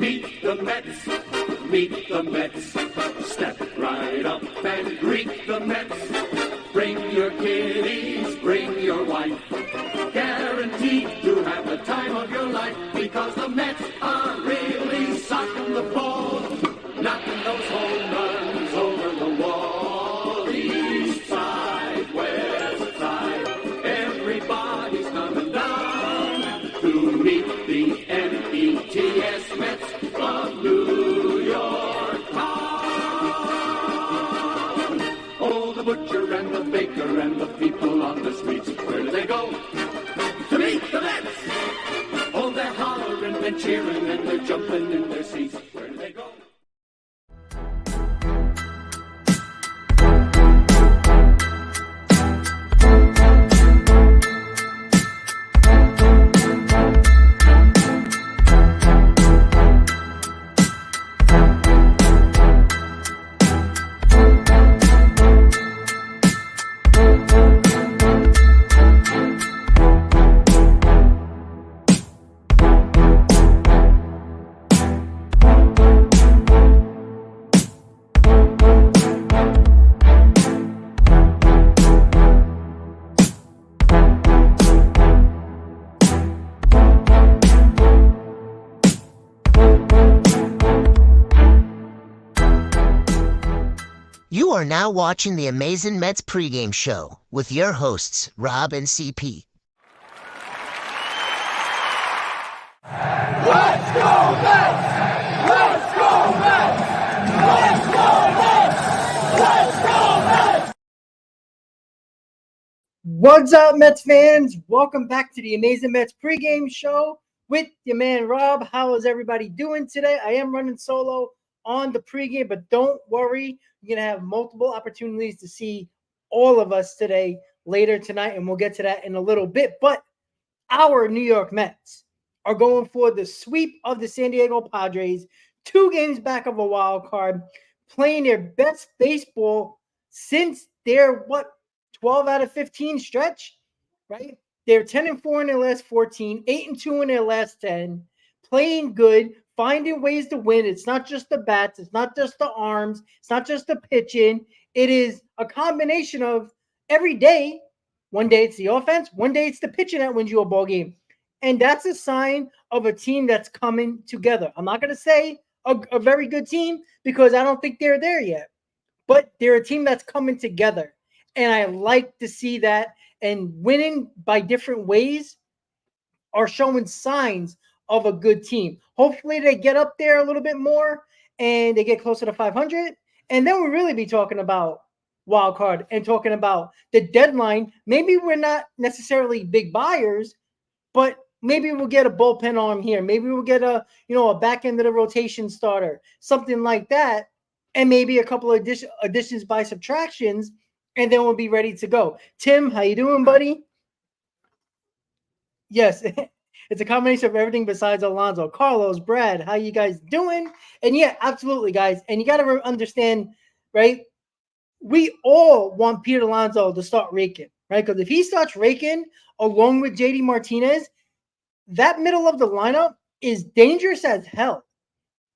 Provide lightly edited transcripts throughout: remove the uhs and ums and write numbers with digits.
Meet the Mets, meet the Mets. Step right up and greet the Mets. Bring your kiddies, bring your wife. Guaranteed to have the time of your life, because the Mets are really socking the ball, knocking those home runs over the wall. East side, west side, everybody's coming down to meet the METS Mets from New York town. Oh, the butcher and the baker and the people on the streets, where do they go? To meet the Mets! Oh, they're hollering and cheering and they're jumping in their seats. Where do they go? You are now watching the Amazin Mets PreGame Show with your hosts, Rob and CP. Let's go Mets! Let's go Mets! Let's go Mets! Let's go Mets! What's up, Mets fans? Welcome back to the Amazin Mets PreGame Show with your man Rob. How is everybody doing today? I am running solo on the pregame, but don't worry. You're going to have multiple opportunities to see all of us today later tonight, and we'll get to that in a little bit. But our New York Mets are going for the sweep of the San Diego Padres, 2 games back of a wild card, playing their best baseball since their, 12 out of 15 stretch, right? They're 10-4 in their last 14, 8-2 in their last 10, playing good, finding ways to win. It's not just the bats. It's not just the arms. It's not just the pitching. It is a combination of every day. One day it's the offense. One day it's the pitching that wins you a ball game. And that's a sign of a team that's coming together. I'm not going to say a very good team because I don't think they're there yet. But they're a team that's coming together. And I like to see that. And winning by different ways are showing signs of a good team. Hopefully they get up there a little bit more and they get closer to 500. And then we'll really be talking about wild card and talking about the deadline. Maybe we're not necessarily big buyers, but maybe we'll get a bullpen arm here. Maybe we'll get a back end of the rotation starter, something like that. And maybe a couple of additions by subtractions, and then we'll be ready to go. Tim, how you doing, buddy? Yes. It's a combination of everything besides Alonso. Carlos, Brad, how you guys doing? And yeah, absolutely, guys. And you got to understand, right? We all want Pete Alonso to start raking, right? Because if he starts raking along with JD Martinez, that middle of the lineup is dangerous as hell.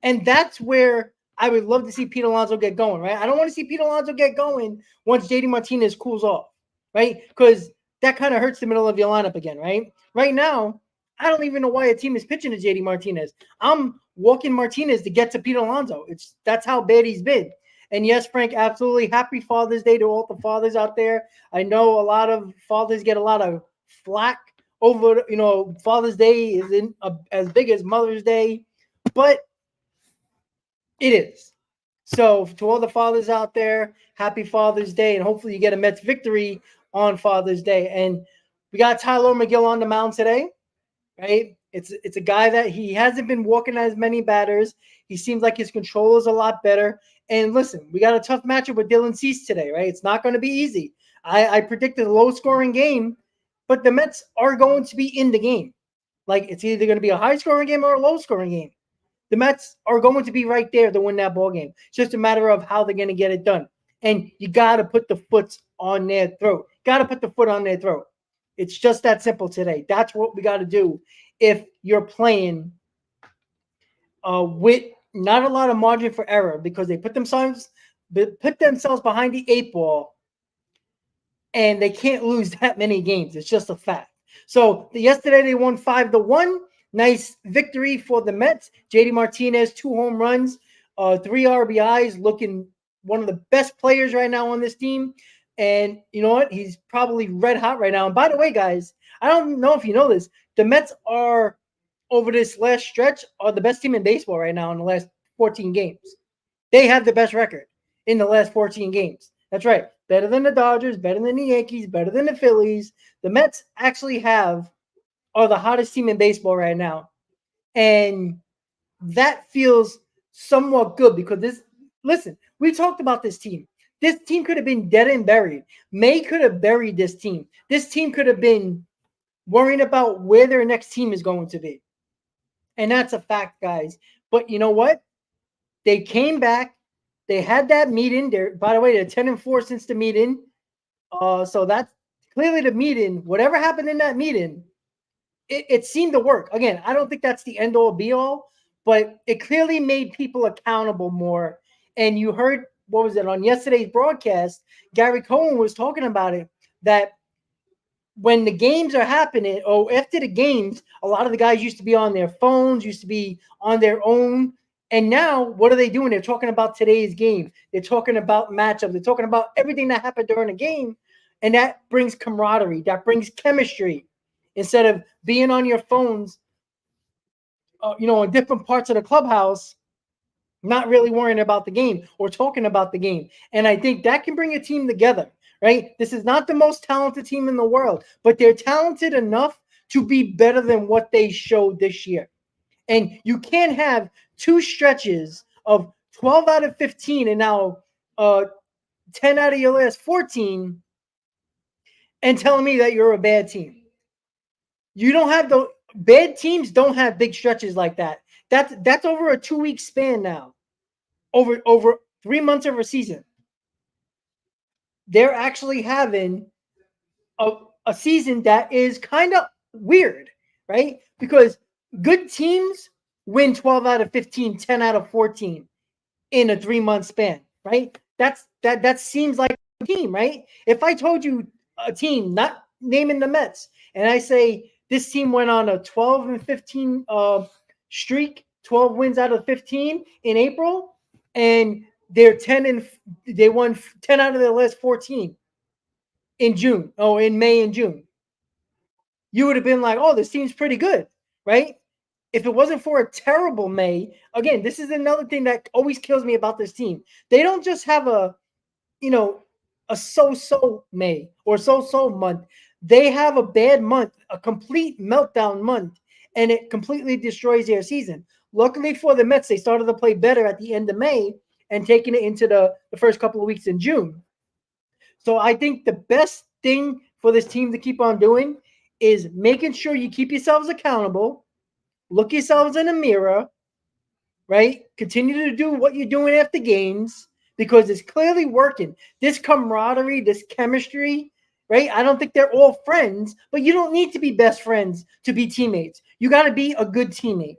And that's where I would love to see Pete Alonso get going, right? I don't want to see Pete Alonso get going once JD Martinez cools off, right? Because that kind of hurts the middle of your lineup again, right? Right now, I don't even know why a team is pitching to JD Martinez. I'm walking Martinez to get to Pete Alonso. That's how bad he's been. And yes, Frank, absolutely. Happy Father's Day to all the fathers out there. I know a lot of fathers get a lot of flack over, Father's Day isn't as big as Mother's Day, but it is. So to all the fathers out there, happy Father's Day, and hopefully you get a Mets victory on Father's Day. And we got Tyler McGill on the mound today. Right? It's a guy that he hasn't been walking as many batters. He seems like his control is a lot better. And listen, we got a tough matchup with Dylan Cease today, right? It's not going to be easy. I predicted a low-scoring game, but the Mets are going to be in the game. Like, it's either going to be a high-scoring game or a low-scoring game. The Mets are going to be right there to win that ball game. It's just a matter of how they're going to get it done. And you got to put the foot on their throat. Got to put the foot on their throat. It's just that simple today. That's what we got to do if you're playing with not a lot of margin for error because they put themselves behind the 8 ball, and they can't lose that many games. It's just a fact. So yesterday they won 5-1. Nice victory for the Mets. JD Martinez, 2 home runs, 3 RBIs, looking one of the best players right now on this team. And you know what? He's probably red hot right now. And by the way, guys, I don't know if you know this. The Mets are, over this last stretch, are the best team in baseball right now in the last 14 games. They have the best record in the last 14 games. That's right. Better than the Dodgers, better than the Yankees, better than the Phillies. The Mets actually are the hottest team in baseball right now. And that feels somewhat good because listen, we talked about this team. This team could have been dead and buried. May could have buried this team. This team could have been worrying about where their next team is going to be. And that's a fact, guys. But you know what? They came back. They had that meeting. By the way, they're 10-4 since the meeting. So that's clearly the meeting. Whatever happened in that meeting, it seemed to work. Again, I don't think that's the end-all, be-all, but it clearly made people accountable more. And you heard, what was it, on yesterday's broadcast, Gary Cohen was talking about it, that when the games are happening, or after the games, a lot of the guys used to be on their phones, used to be on their own. And now, what are they doing? They're talking about today's game. They're talking about matchups. They're talking about everything that happened during the game. And that brings camaraderie. That brings chemistry. Instead of being on your phones, in different parts of the clubhouse, not really worrying about the game or talking about the game. And I think that can bring a team together, right? This is not the most talented team in the world, but they're talented enough to be better than what they showed this year. And you can't have 2 stretches of 12 out of 15 and now 10 out of your last 14 and telling me that you're a bad team. You don't have the bad teams don't have big stretches like that. That's over a 2-week span now. Over 3 months of a season. They're actually having a season that is kind of weird, right? Because good teams win 12 out of 15, 10 out of 14 in a 3-month span, right? That seems like a team, right? If I told you a team, not naming the Mets, and I say this team went on a 12-15 streak, 12 wins out of 15 in April, and they're 10 and they won 10 out of their last 14 in May and June. You would have been like, oh, this team's pretty good, right? If it wasn't for a terrible May, again, this is another thing that always kills me about this team. They don't just have a so-so May or so-so month. They have a bad month, a complete meltdown month, and it completely destroys their season. Luckily for the Mets, they started to play better at the end of May and taking it into the first couple of weeks in June. So I think the best thing for this team to keep on doing is making sure you keep yourselves accountable, look yourselves in the mirror, right? Continue to do what you're doing after games because it's clearly working. This camaraderie, this chemistry, right? I don't think they're all friends, but you don't need to be best friends to be teammates. You got to be a good teammate.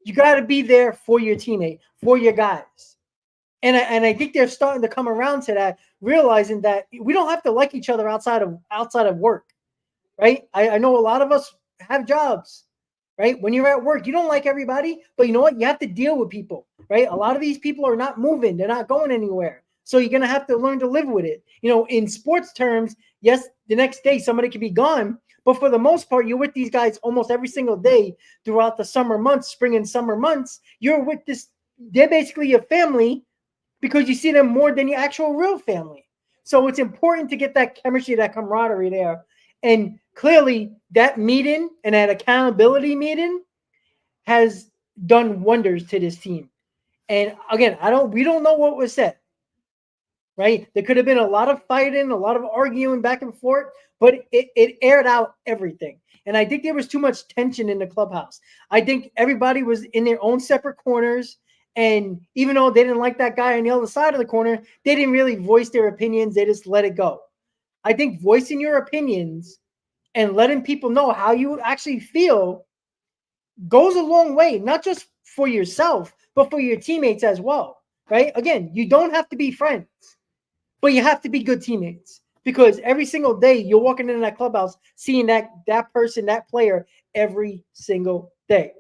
You got to be there for your teammate, for your guys. And I think they're starting to come around to that, realizing that we don't have to like each other outside of work, right? I know a lot of us have jobs, right? When you're at work, you don't like everybody, but you know what? You have to deal with people, right? A lot of these people are not moving. They're not going anywhere. So you're going to have to learn to live with it. In sports terms, yes, the next day somebody could be gone, but for the most part, you're with these guys almost every single day throughout the summer months, spring and summer months. You're with they're basically your family because you see them more than your actual real family. So it's important to get that chemistry, that camaraderie there. And clearly that meeting and that accountability meeting has done wonders to this team. And again, we don't know what was said, right? There could have been a lot of fighting, a lot of arguing back and forth, but it aired out everything. And I think there was too much tension in the clubhouse. I think everybody was in their own separate corners. And even though they didn't like that guy on the other side of the corner, they didn't really voice their opinions. They just let it go. I think voicing your opinions and letting people know how you actually feel goes a long way, not just for yourself, but for your teammates as well, right? Again, you don't have to be friends, but you have to be good teammates because every single day you're walking into that clubhouse seeing that person, that player every single day.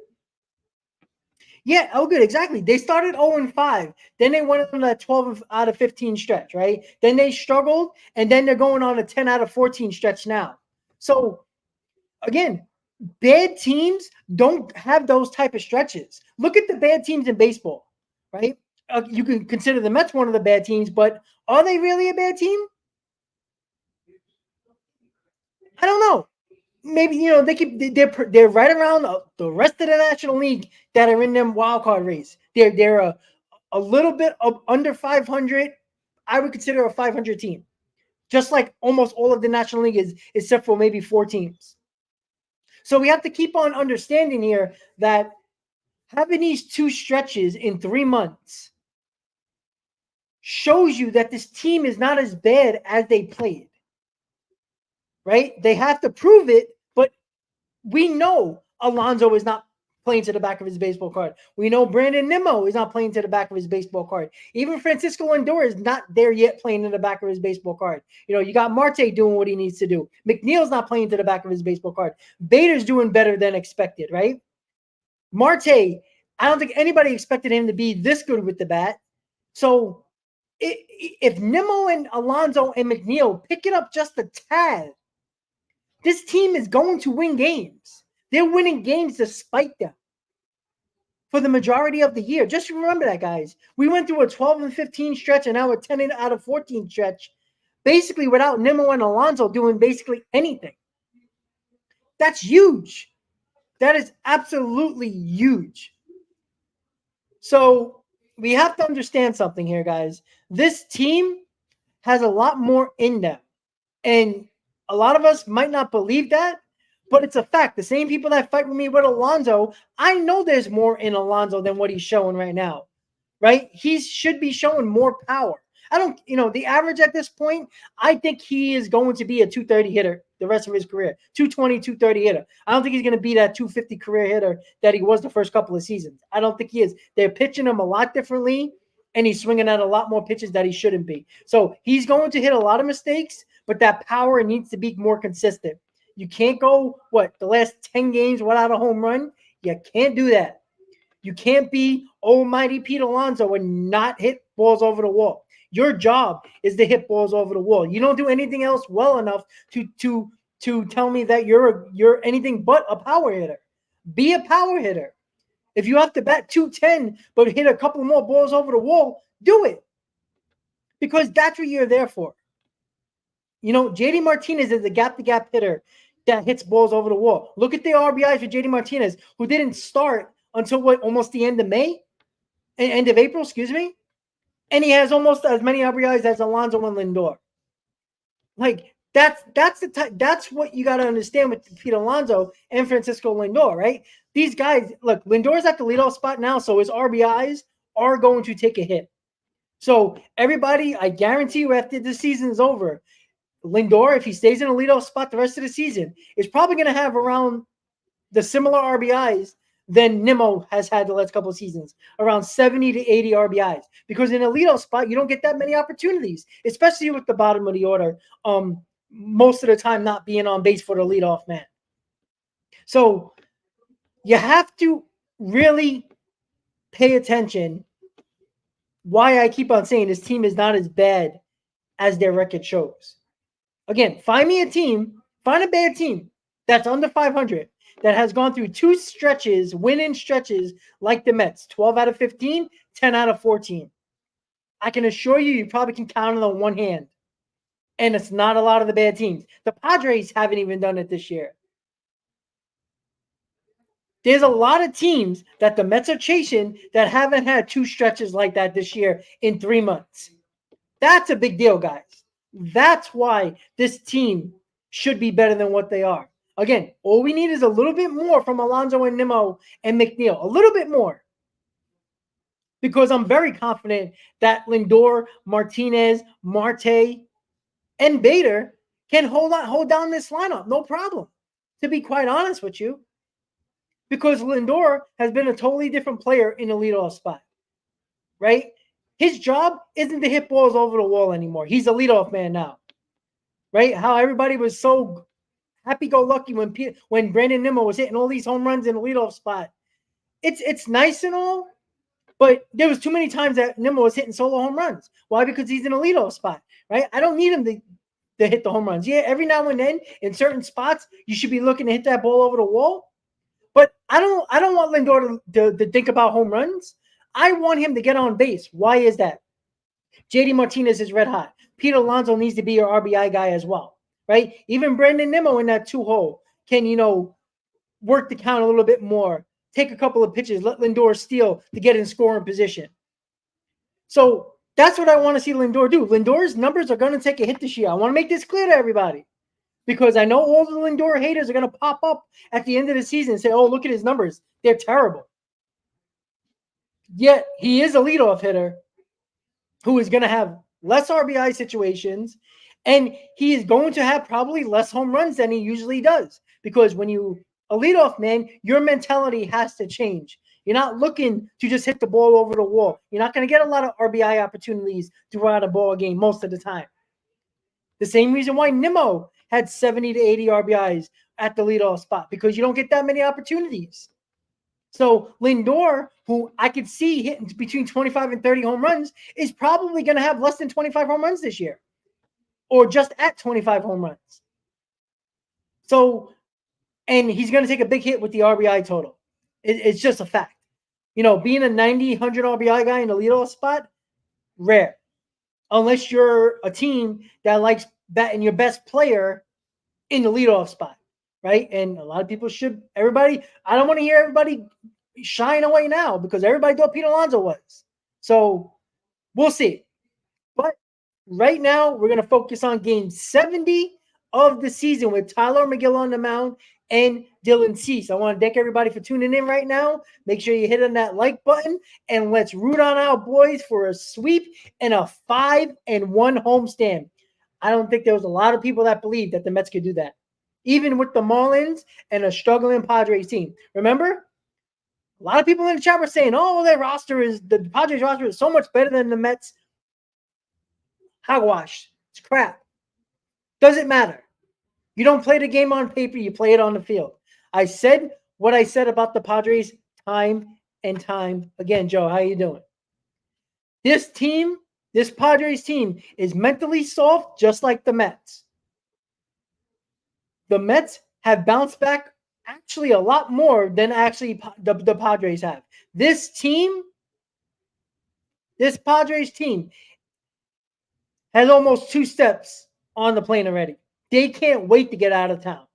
Yeah, oh, good, exactly. They started 0-5. Then they went on that 12 out of 15 stretch, right? Then they struggled, and then they're going on a 10 out of 14 stretch now. So, again, bad teams don't have those type of stretches. Look at the bad teams in baseball, right? You can consider the Mets one of the bad teams, but are they really a bad team? I don't know. Maybe they're right around the rest of the National League that are in them wild card race. They're a little bit under 500. I would consider a 500 team, just like almost all of the National League is, except for maybe 4 teams. So we have to keep on understanding here that having these 2 stretches in 3 months shows you that this team is not as bad as they played. Right? They have to prove it, but we know Alonso is not playing to the back of his baseball card. We know Brandon Nimmo is not playing to the back of his baseball card. Even Francisco Lindor is not there yet playing in the back of his baseball card. You got Marte doing what he needs to do. McNeil's not playing to the back of his baseball card. Bader's doing better than expected, right? Marte, I don't think anybody expected him to be this good with the bat. So if Nimmo and Alonso and McNeil pick it up just a tad, this team is going to win games. They're winning games despite them for the majority of the year. Just remember that, guys. We went through a 12-15 stretch and now a 10 out of 14 stretch, basically without Nimmo and Alonso doing basically anything. That's huge. That is absolutely huge. So we have to understand something here, guys. This team has a lot more in them. And a lot of us might not believe that, but it's a fact. The same people that fight with me with Alonso, I know there's more in Alonso than what he's showing right now, right? He should be showing more power. I don't, the average at this point, I think he is going to be a 230 hitter the rest of his career, 220, 230 hitter. I don't think he's going to be that 250 career hitter that he was the first couple of seasons. I don't think he is. They're pitching him a lot differently, and he's swinging at a lot more pitches that he shouldn't be. So he's going to hit a lot of mistakes, but that power needs to be more consistent. You can't go, the last 10 games without a home run? You can't do that. You can't be almighty Pete Alonso and not hit balls over the wall. Your job is to hit balls over the wall. You don't do anything else well enough to tell me that you're anything but a power hitter. Be a power hitter. If you have to bat 210 but hit a couple more balls over the wall, do it. Because that's what you're there for. JD Martinez is a gap-to-gap hitter that hits balls over the wall. Look at the RBIs for JD Martinez, who didn't start until almost the end of April, excuse me. And he has almost as many RBIs as Alonso and Lindor. That's what you got to understand with Pete Alonso and Francisco Lindor, right? These guys, look, Lindor's at the leadoff spot now, so his RBIs are going to take a hit. So everybody, I guarantee you, after the season is over, Lindor, if he stays in a leadoff spot the rest of the season, is probably going to have around the similar RBIs than Nimmo has had the last couple of seasons, around 70 to 80 RBIs. Because in a leadoff spot, you don't get that many opportunities, especially with the bottom of the order, most of the time not being on base for the leadoff man. So you have to really pay attention why I keep on saying this team is not as bad as their record shows. Again, find a bad team that's under 500, that has gone through 2 stretches, winning stretches like the Mets, 12 out of 15, 10 out of 14. I can assure you probably can count on one hand. And it's not a lot of the bad teams. The Padres haven't even done it this year. There's a lot of teams that the Mets are chasing that haven't had 2 stretches like that this year in 3 months. That's a big deal, guys. That's why this team should be better than what they are. Again, all we need is a little bit more from Alonso and Nimmo and McNeil. A little bit more. Because I'm very confident that Lindor, Martinez, Marte, and Bader can hold down this lineup. No problem. To be quite honest with you. because Lindor has been a totally different player in the leadoff spot, right? His job isn't to hit balls over the wall anymore. He's a leadoff man now, right? How everybody was so happy-go-lucky when Brandon Nimmo was hitting all these home runs in the leadoff spot. It's nice and all, but there was too many times that Nimmo was hitting solo home runs. Why? Because he's in a leadoff spot, right? I don't need him to hit the home runs. Yeah, every now and then in certain spots, you should be looking to hit that ball over the wall. But I don't want Lindor to think about home runs. I want him to get on base. Why is that? JD Martinez is red hot. Pete Alonso needs to be your RBI guy as well, right? Even Brandon Nimmo in that 2-hole can, work the count a little bit more, take a couple of pitches, let Lindor steal to get in scoring position. So that's what I want to see Lindor do. Lindor's numbers are going to take a hit this year. I want to make this clear to everybody because I know all the Lindor haters are going to pop up at the end of the season and say, oh, look at his numbers. They're terrible. Yet he is a leadoff hitter who is going to have less RBI situations, and he is going to have probably less home runs than he usually does. Because when you a leadoff man, your mentality has to change. You're not looking to just hit the ball over the wall. You're not going to get a lot of RBI opportunities throughout a ball game most of the time. The same reason why Nimmo had 70 to 80 RBIs at the leadoff spot, because you don't get that many opportunities. So Lindor, who I could see hitting between 25 and 30 home runs, is probably going to have less than 25 home runs this year, or just at 25 home runs. So, and he's going to take a big hit with the RBI total. It's just a fact. Being a 90, 100 RBI guy in the leadoff spot, rare. Unless you're a team that likes batting your best player in the leadoff spot, right? And a lot of people I don't want to hear everybody shying away now because everybody thought Pete Alonso was. So we'll see. But right now, we're going to focus on game 70 of the season with Tyler McGill on the mound and Dylan Cease. I want to thank everybody for tuning in right now. Make sure you hit on that like button, and let's root on our boys for a sweep and a 5-1 homestand. I don't think there was a lot of people that believed that the Mets could do that, even with the Marlins and a struggling Padres team. Remember, a lot of people in the chat were saying, oh, the Padres roster is so much better than the Mets. Hogwash. It's crap. Doesn't matter. You don't play the game on paper, you play it on the field. I said what I said about the Padres time and time again. Joe, how you doing? This Padres team is mentally soft just like the Mets. The Mets have bounced back actually a lot more than actually the Padres have. This Padres team has almost 2 steps on the plane already. They can't wait to get out of town.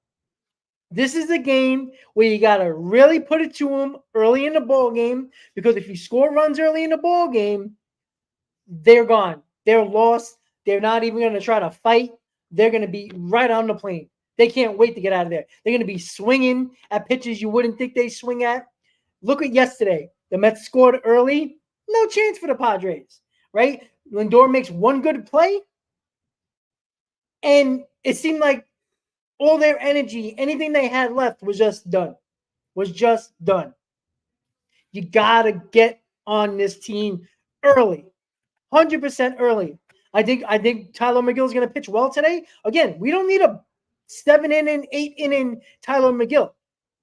This is a game where you got to really put it to them early in the ball game, because if you score runs early in the ball game, they're gone. They're lost. They're not even going to try to fight. They're going to be right on the plane. They can't wait to get out of there. They're going to be swinging at pitches you wouldn't think they swing at. Look at yesterday. The Mets scored early. No chance for the Padres, right? Lindor makes one good play, and it seemed like all their energy, anything they had left, was just done. You got to get on this team early, 100% early. I think Tyler McGill is going to pitch well today. Again, we don't need a 7-inning, 8-inning Tyler McGill.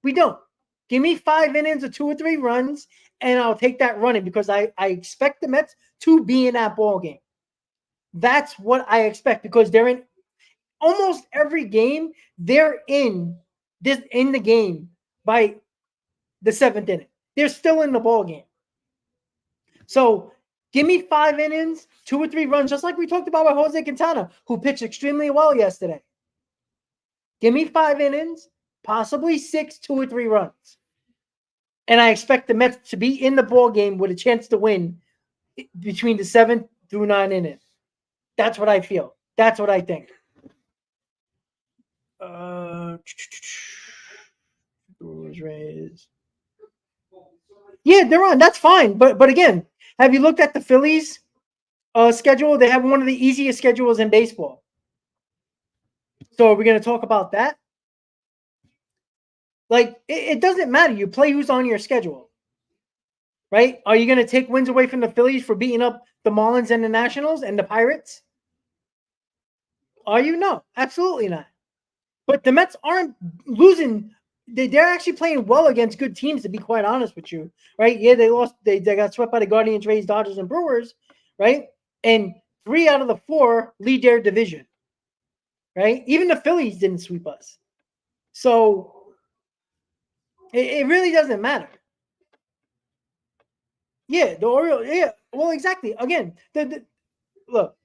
We don't. Give me 5 innings or 2 or 3 runs, and I'll take that running, because I expect the Mets to be in that ball game. That's what I expect, because they're in almost every game. They're in the game by the 7th inning. They're still in the ball game. So give me 5 innings, 2 or 3 runs, just like we talked about with Jose Quintana, who pitched extremely well yesterday. Give me 5 innings, possibly 6, 2 or 3 runs. And I expect the Mets to be in the ball game with a chance to win between the 7th through 9th inning. That's what I feel. That's what I think. Rays. Yeah, they're on. That's fine. But again, have you looked at the Phillies schedule? They have one of the easiest schedules in baseball. So are we going to talk about that? Like, it doesn't matter. You play who's on your schedule, right? Are you going to take wins away from the Phillies for beating up the Marlins and the Nationals and the Pirates? Are you? No, absolutely not. But the Mets aren't losing. They're actually playing well against good teams, to be quite honest with you, right? Yeah, they lost. They got swept by the Guardians, Rays, Dodgers, and Brewers, right? And 3 out of the 4 lead their division, right? Even the Phillies didn't sweep us. So it really doesn't matter. Yeah, the Orioles. Yeah, well, exactly. Again, look,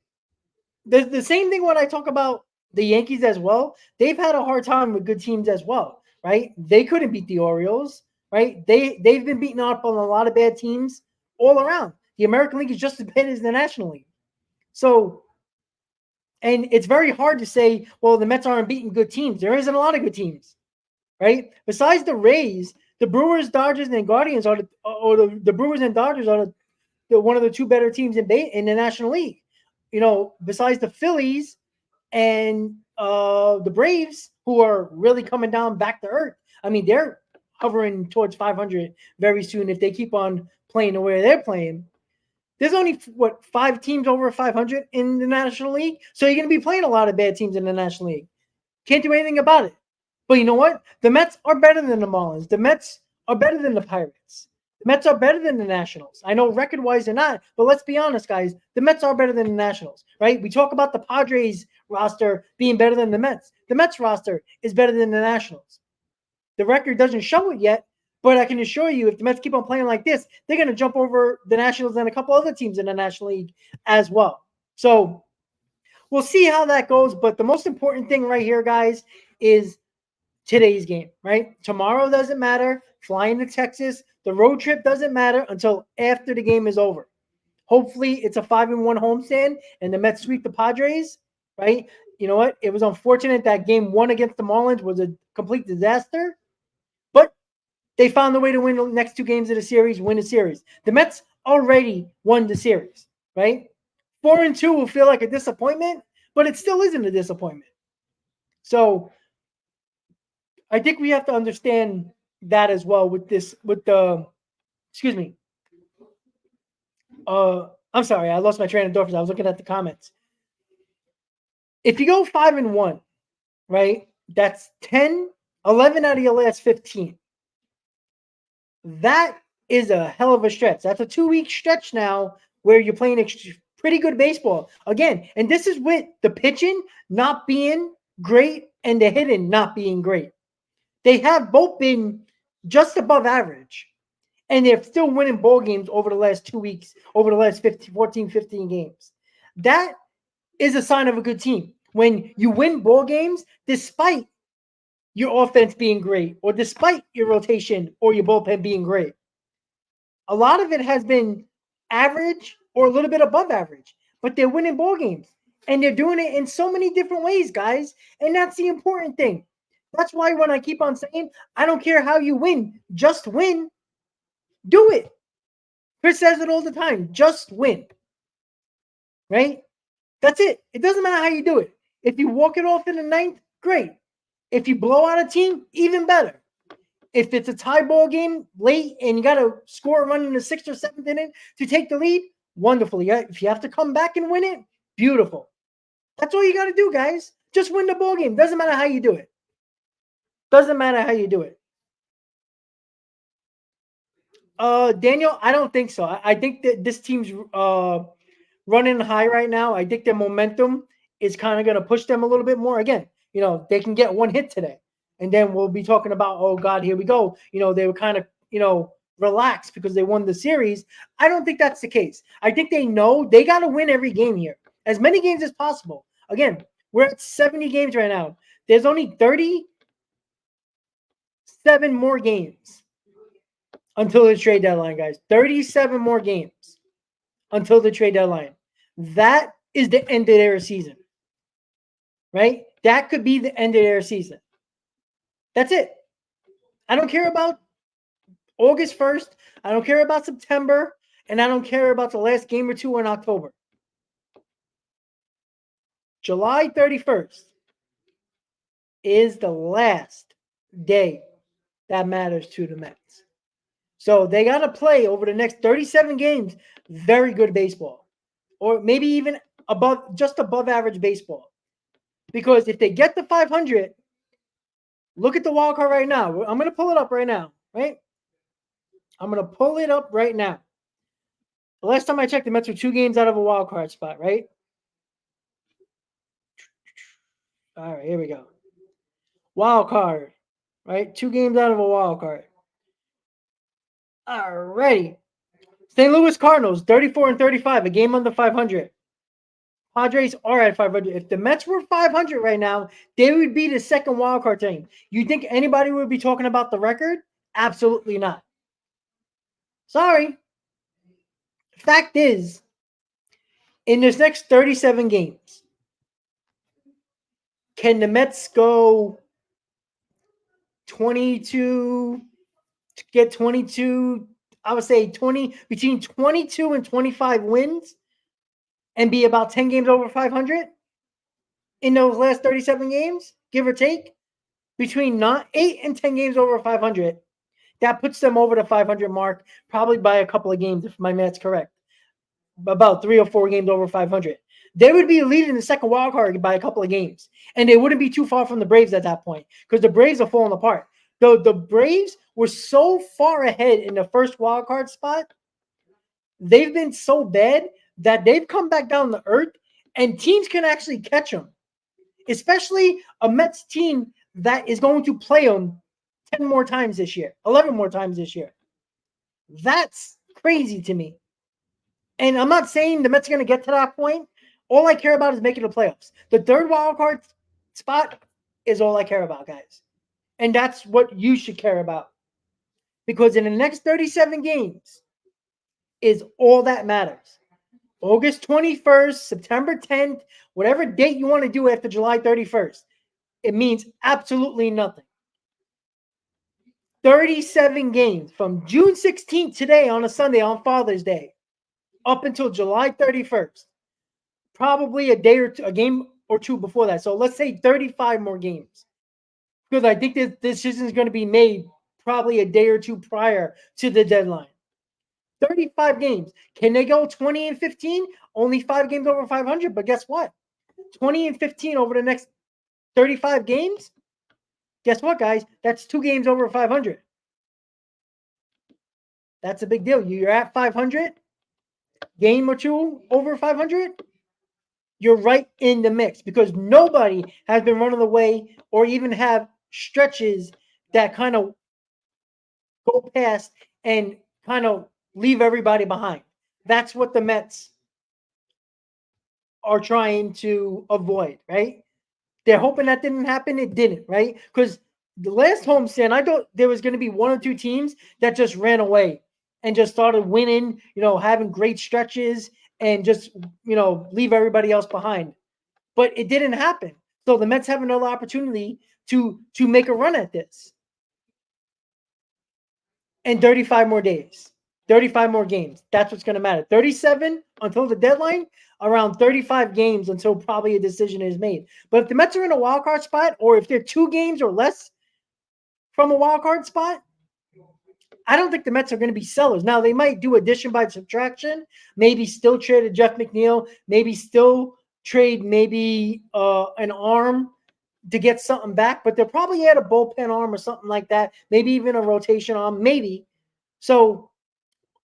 the same thing when I talk about the Yankees as well. They've had a hard time with good teams as well, right? They couldn't beat the Orioles, right? They've been beaten up on a lot of bad teams all around. The American League is just as bad as the National League. So, and it's very hard to say, well, the Mets aren't beating good teams. There isn't a lot of good teams, right? Besides the Rays, the Brewers, Dodgers, and Guardians are the Brewers and Dodgers are one of the 2 better teams in the National League. Besides the Phillies and the Braves, who are really coming down back to earth. I mean, they're hovering towards 500 very soon if they keep on playing the way they're playing. There's only 5 teams over 500 in the National League, so you're going to be playing a lot of bad teams in the National League. Can't do anything about it. But you know what? The Mets are better than the Marlins. The Mets are better than the Pirates. The Mets are better than the Nationals. I know record-wise they're not, but let's be honest, guys. The Mets are better than the Nationals, right? We talk about the Padres roster being better than the Mets. The Mets roster is better than the Nationals. The record doesn't show it yet, but I can assure you if the Mets keep on playing like this, they're going to jump over the Nationals and a couple other teams in the National League as well. So we'll see how that goes, but the most important thing right here, guys, is today's game, right? Tomorrow doesn't matter. Flying to Texas, the road trip doesn't matter until after the game is over. Hopefully, it's a 5-1 homestand and the Mets sweep the Padres, right? You know what? It was unfortunate that game 1 against the Marlins was a complete disaster, but they found a way to win the next 2 games of the series, win the series. The Mets already won the series, right? 4-2 will feel like a disappointment, but it still isn't a disappointment. So I think we have to understand that as well with excuse me. I'm sorry, I lost my train of thought because I was looking at the comments. If you go 5-1, right, that's 11 out of your last 15. That is a hell of a stretch. That's a 2-week stretch now where you're playing pretty good baseball. Again, and this is with the pitching not being great and the hitting not being great. They have both been just above average, and they're still winning ball games over the last 2 weeks, over the last 15 games. That is a sign of a good team. When you win ball games despite your offense being great or despite your rotation or your bullpen being great. A lot of it has been average or a little bit above average, but they're winning ball games. And they're doing it in so many different ways, guys. And that's the important thing. That's why when I keep on saying, I don't care how you win, just win. Do it. Chris says it all the time. Just win. Right? That's it. It doesn't matter how you do it. If you walk it off in the 9th, great. If you blow out a team, even better. If it's a tie ball game late and you got to score a run in the 6th or 7th inning to take the lead, wonderful. If you have to come back and win it, beautiful. That's all you got to do, guys. Just win the ball game. Doesn't matter how you do it. Doesn't matter how you do it. Daniel, I don't think so. I think that this team's running high right now. I think their momentum is kind of going to push them a little bit more. Again, they can get 1 hit today. And then we'll be talking about, oh, God, here we go. They were kind of, relaxed because they won the series. I don't think that's the case. I think they know they got to win every game here. As many games as possible. Again, we're at 70 games right now. There's only 37 more games until the trade deadline, guys. 37 more games until the trade deadline. That is the end of their season. Right? That could be the end of their season. That's it. I don't care about August 1st. I don't care about September. And I don't care about the last game or 2 in October. July 31st is the last day that matters to the Mets. So they got to play over the next 37 games very good baseball, or maybe even just above average baseball. Because if they get to 500, look at the wild card right now. I'm going to pull it up right now, right? I'm going to pull it up right now. The last time I checked, the Mets were 2 games out of a wild card spot, right? All right, here we go. Wild card, right? 2 games out of a wild card. All righty. St. Louis Cardinals, 34-35, a game under 500. Padres are at 500. If the Mets were 500 right now, they would be the second wild card team. You think anybody would be talking about the record? Absolutely not. Sorry. Fact is, in this next 37 games, can the Mets go 22, get 22, I would say between 22 and 25 wins and be about 10 games over 500 in those last 37 games, give or take? Between 8 and 10 games over 500, that puts them over the 500 mark, probably by a couple of games, if my math's correct. About 3 or 4 games over 500. They would be leading the second wild card by a couple of games, and they wouldn't be too far from the Braves at that point because the Braves are falling apart. The Braves were so far ahead in the first wild card spot. They've been so bad that they've come back down to earth, and teams can actually catch them, especially a Mets team that is going to play them 10 more times this year, 11 more times this year. That's crazy to me. And I'm not saying the Mets are going to get to that point. All I care about is making the playoffs. The third wild card spot is all I care about, guys. And that's what you should care about. Because in the next 37 games is all that matters. August 21st, September 10th, whatever date you want to do after July 31st, it means absolutely nothing. 37 games from June 16th today on a Sunday on Father's Day up until July 31st. Probably a game or two before that. So let's say 35 more games. Because I think this decision is going to be made probably a day or two prior to the deadline. 35 games. Can they go 20-15? Only 5 games over 500. But guess what? 20-15 over the next 35 games. Guess what, guys? That's 2 games over 500. That's a big deal. You're at 500. Game or two over 500. You're right in the mix because nobody has been running away or even have stretches that kind of go past and kind of leave everybody behind. That's what the Mets are trying to avoid, right? They're hoping that didn't happen. It didn't, right? Because the last homestand, I thought there was going to be 1 or 2 teams that just ran away and just started winning, having great stretches and just, leave everybody else behind. But it didn't happen. So the Mets have another opportunity to make a run at this. And 35 more days, 35 more games. That's what's going to matter. 37 until the deadline, around 35 games until probably a decision is made. But if the Mets are in a wild card spot, or if they're 2 games or less from a wild card spot, I don't think the Mets are going to be sellers. Now, they might do addition by subtraction, maybe still trade a Jeff McNeil, maybe still trade an arm to get something back, but they'll probably add a bullpen arm or something like that, maybe even a rotation arm, maybe. So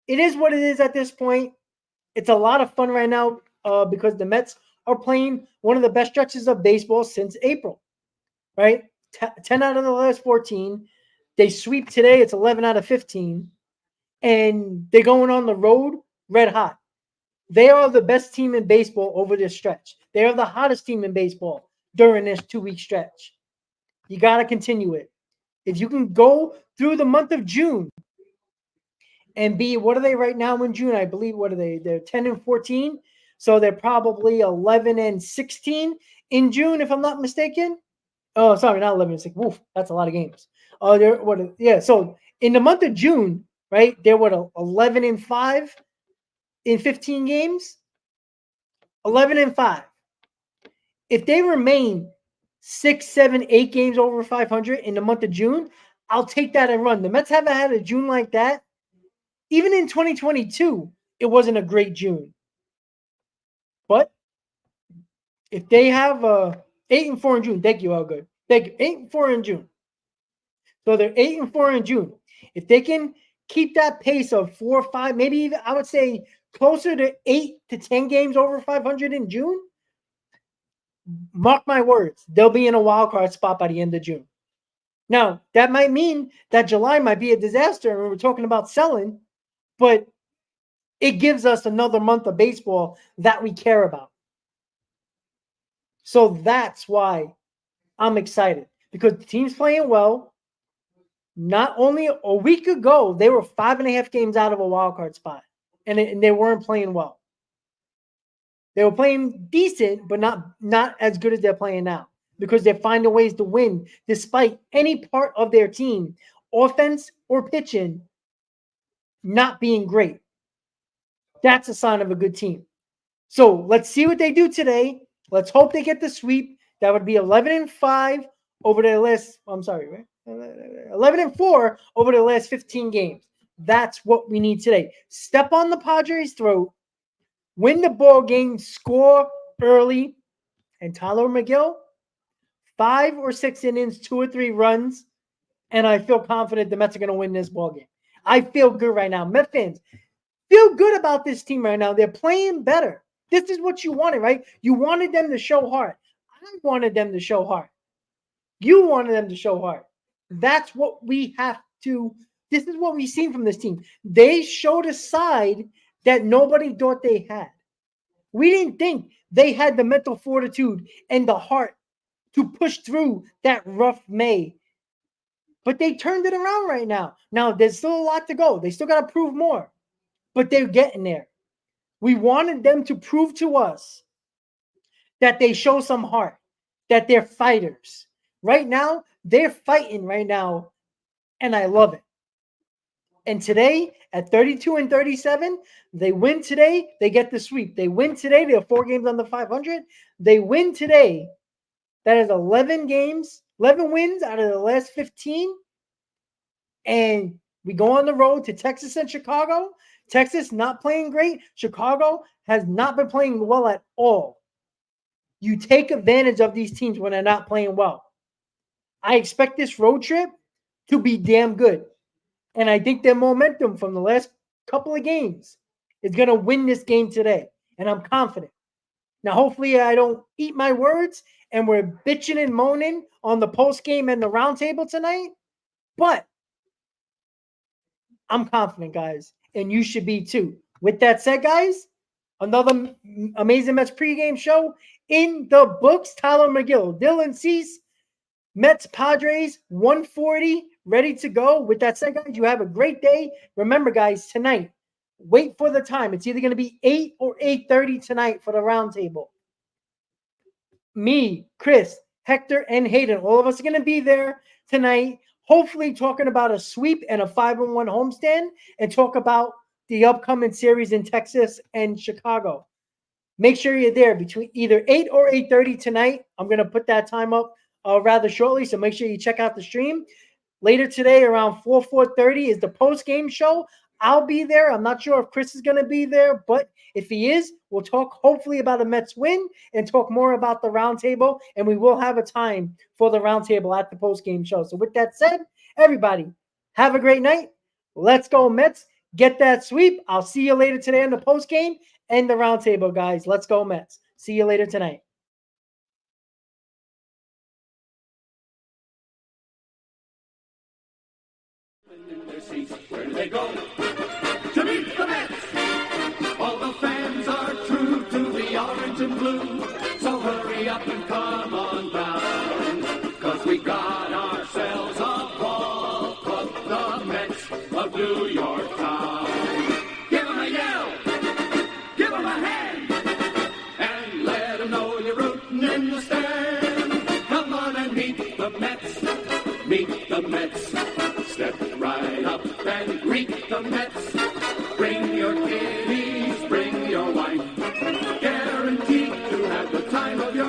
it is what it is at this point. It's a lot of fun right now because the Mets are playing one of the best stretches of baseball since April, right? 10 out of the last 14. They sweep today. It's 11 out of 15. And they're going on the road red hot. They are the best team in baseball over this stretch. They are the hottest team in baseball during this 2-week stretch. You got to continue it. If you can go through the month of June and what are they right now in June? I believe, what are they? They're 10-14. So they're probably 11-16 in June, if I'm not mistaken. Oh, sorry, not 11-16. Woof, that's a lot of games. So in the month of June, right, they're 11-5 in 15 games? 11-5. If they remain 6, 7, 8 games over 500 in the month of June, I'll take that and run. The Mets haven't had a June like that. Even in 2022, it wasn't a great June. But if they have 8-4 in June, thank you, all good. Thank you. 8-4 in June. So they're 8-4 in June. If they can keep that pace of 4 or 5, maybe even I would say closer to 8 to 10 games over 500 in June, mark my words, they'll be in a wild card spot by the end of June. Now, that might mean that July might be a disaster, and we're talking about selling, but it gives us another month of baseball that we care about. So that's why I'm excited, because the team's playing well. Not only a week ago, they were 5.5 games out of a wild card spot, and they weren't playing well. They were playing decent, but not as good as they're playing now, because they're finding ways to win despite any part of their team, offense or pitching, not being great. That's a sign of a good team. So let's see what they do today. Let's hope they get the sweep. That would be 11-5 over their last. I'm sorry, right? 11-4 over the last 15 games. That's what we need today. Step on the Padres' throat, win the ball game, score early, and Tyler McGill, 5 or 6 innings, 2 or 3 runs, and I feel confident the Mets are going to win this ball game. I feel good right now. Met fans, feel good about this team right now. They're playing better. This is what you wanted, right? You wanted them to show heart. I wanted them to show heart. You wanted them to show heart. That's what we have to. This is what we've seen from this team. They showed a side that nobody thought they had. We didn't think they had the mental fortitude and the heart to push through that rough May. But they turned it around right now. Now, there's still a lot to go. They still got to prove more. But they're getting there. We wanted them to prove to us that they show some heart, that they're fighters. Right now, they're fighting right now, and I love it. And today, at 32-37, they win today, they get the sweep. They win today, they have 4 games under 500. They win today. That is 11 wins out of the last 15. And we go on the road to Texas and Chicago. Texas not playing great. Chicago has not been playing well at all. You take advantage of these teams when they're not playing well. I expect this road trip to be damn good. And I think their momentum from the last couple of games is going to win this game today. And I'm confident. Now, hopefully I don't eat my words and we're bitching and moaning on the post game and the roundtable tonight. But I'm confident, guys. And you should be too. With that said, guys, another Amazing Mets pregame show in the books. Tyler McGill, Dylan Cease, Mets Padres 140, ready to go. With that said, guys, you have a great day. Remember, guys, tonight, wait for the time. It's either going to be 8 or 8:30 tonight for the roundtable. Me, Chris, Hector, and Hayden, all of us are going to be there tonight, hopefully talking about a sweep and a 5-1 homestand, and talk about the upcoming series in Texas and Chicago. Make sure you're there between either 8 or 8:30 tonight. I'm going to put that time up rather shortly, so make sure you check out the stream. Later today, around 4:30 is the post-game show. I'll be there. I'm not sure if Chris is going to be there, but if he is, we'll talk hopefully about a Mets win and talk more about the roundtable, and we will have a time for the roundtable at the post-game show. So with that said, everybody, have a great night. Let's go, Mets. Get that sweep. I'll see you later today on the post-game and the roundtable, guys. Let's go, Mets. See you later tonight. Where do they go? To meet the Mets! All the fans are true to the orange and blue. So hurry up and come on down. 'Cause we got ourselves a ball club, the Mets of New York town. Give 'em a yell! Give 'em a hand! And let 'em know you're rooting in the stand. Come on and meet the Mets. Meet the Mets. Step right up and greet the Mets. Bring your kiddies, bring your wife. Guaranteed to have the time of your